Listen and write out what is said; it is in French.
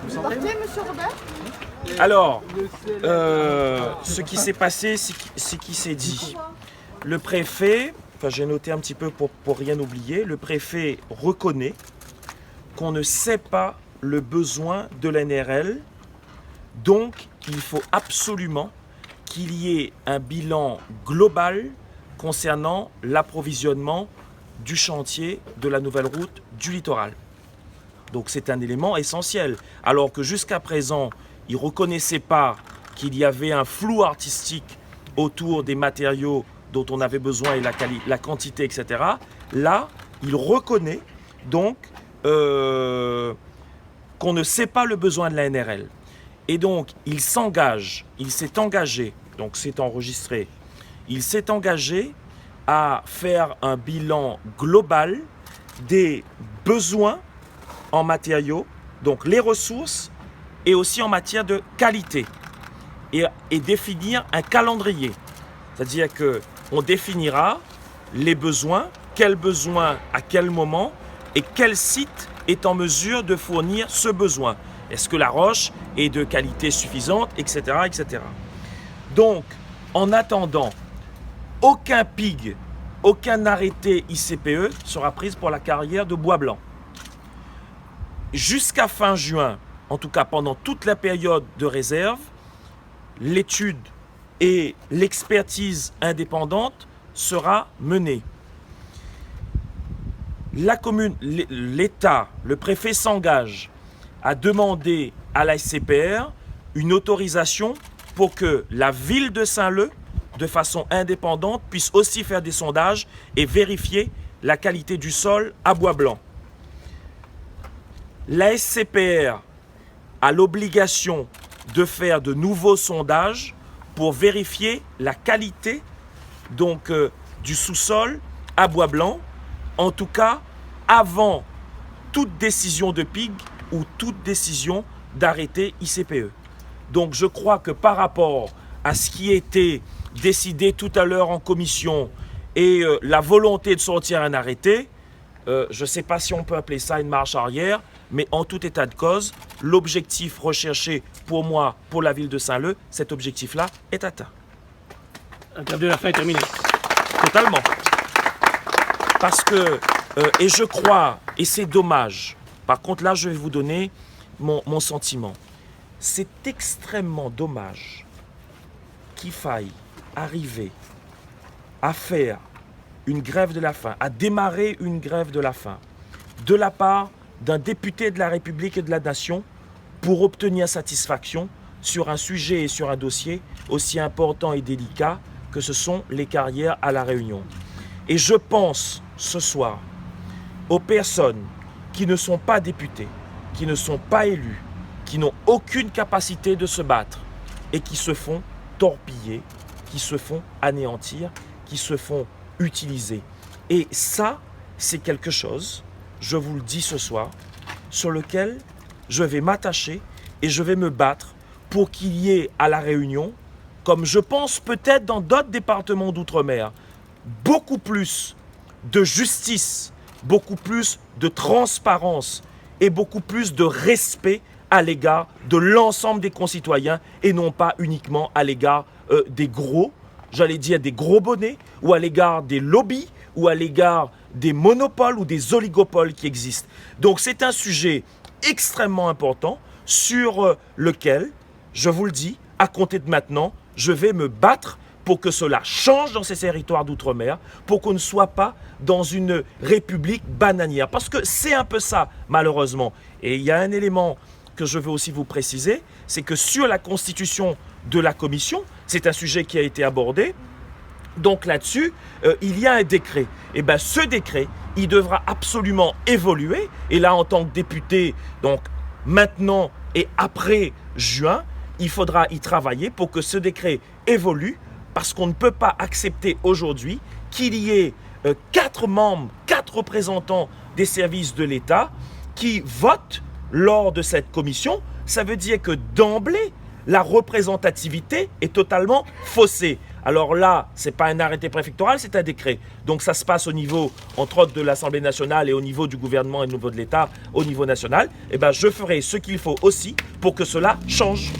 Vous partez, monsieur Robert? Alors, ce qui s'est passé, c'est qui s'est dit. Le préfet, j'ai noté un petit peu pour rien oublier, le préfet reconnaît qu'on ne sait pas le besoin de l'NRL, donc il faut absolument qu'il y ait un bilan global concernant l'approvisionnement du chantier de la nouvelle route du littoral. Donc c'est un élément essentiel. Alors que jusqu'à présent, il ne reconnaissait pas qu'il y avait un flou artistique autour des matériaux dont on avait besoin et la quantité, etc. Là, il reconnaît donc qu'on ne sait pas le besoin de la NRL. Et donc, il s'est engagé, donc c'est enregistré, il s'est engagé à faire un bilan global des besoins en matériaux, donc les ressources, et aussi en matière de qualité, et définir un calendrier. C'est-à-dire qu'on définira les besoins, quels besoins à quel moment, et quel site est en mesure de fournir ce besoin. Est-ce que la roche est de qualité suffisante, etc., etc. Donc, en attendant, aucun PIG, aucun arrêté ICPE sera pris pour la carrière de Bois Blanc. Jusqu'à fin juin, en tout cas pendant toute la période de réserve, l'étude et l'expertise indépendante sera menée. La commune, l'État, le préfet s'engage à demander à la SCPR une autorisation pour que la ville de Saint-Leu, de façon indépendante, puisse aussi faire des sondages et vérifier la qualité du sol à Bois Blanc. La SCPR a l'obligation de faire de nouveaux sondages pour vérifier la qualité donc, du sous-sol à Bois Blanc, en tout cas avant toute décision de PIG ou toute décision d'arrêté ICPE. Donc je crois que par rapport à ce qui était décidé tout à l'heure en commission et la volonté de sortir un arrêté, je ne sais pas si on peut appeler ça une marche arrière, mais en tout état de cause, l'objectif recherché pour moi, pour la ville de Saint-Leu, cet objectif-là est atteint. Interview de la fin terminée. Totalement. Parce que, et je crois, et c'est dommage, par contre là je vais vous donner mon sentiment, c'est extrêmement dommage qu'il faille arriver à faire une grève de la faim, à démarrer une grève de la faim, de la part d'un député de la République et de la Nation pour obtenir satisfaction sur un sujet et sur un dossier aussi important et délicat que ce sont les carrières à La Réunion. Et je pense ce soir aux personnes qui ne sont pas députés, qui ne sont pas élus, qui n'ont aucune capacité de se battre et qui se font torpiller, qui se font anéantir, qui se font utiliser. Et ça, c'est quelque chose, je vous le dis ce soir, sur lequel je vais m'attacher et je vais me battre pour qu'il y ait à La Réunion, comme je pense peut-être dans d'autres départements d'outre-mer, beaucoup plus de justice, beaucoup plus de transparence et beaucoup plus de respect à l'égard de l'ensemble des concitoyens et non pas uniquement à l'égard des gros, j'allais dire des gros bonnets, ou à l'égard des lobbies, ou à l'égard des monopoles ou des oligopoles qui existent. Donc c'est un sujet extrêmement important sur lequel, je vous le dis, à compter de maintenant, je vais me battre pour que cela change dans ces territoires d'outre-mer, pour qu'on ne soit pas dans une république bananière. Parce que c'est un peu ça, malheureusement. Et il y a un élément que je veux aussi vous préciser, c'est que sur la constitution de la commission, c'est un sujet qui a été abordé, donc là-dessus, il y a un décret. Et bien ce décret, il devra absolument évoluer. Et là, en tant que député, donc maintenant et après juin, il faudra y travailler pour que ce décret évolue, parce qu'on ne peut pas accepter aujourd'hui qu'il y ait 4 membres, 4 représentants des services de l'État qui votent lors de cette commission. Ça veut dire que d'emblée, la représentativité est totalement faussée. alors là, c'est pas un arrêté préfectoral, c'est un décret. Donc ça se passe au niveau, entre autres, de l'Assemblée nationale et au niveau du gouvernement et au niveau de l'État, au niveau national. Eh ben, je ferai ce qu'il faut aussi pour que cela change.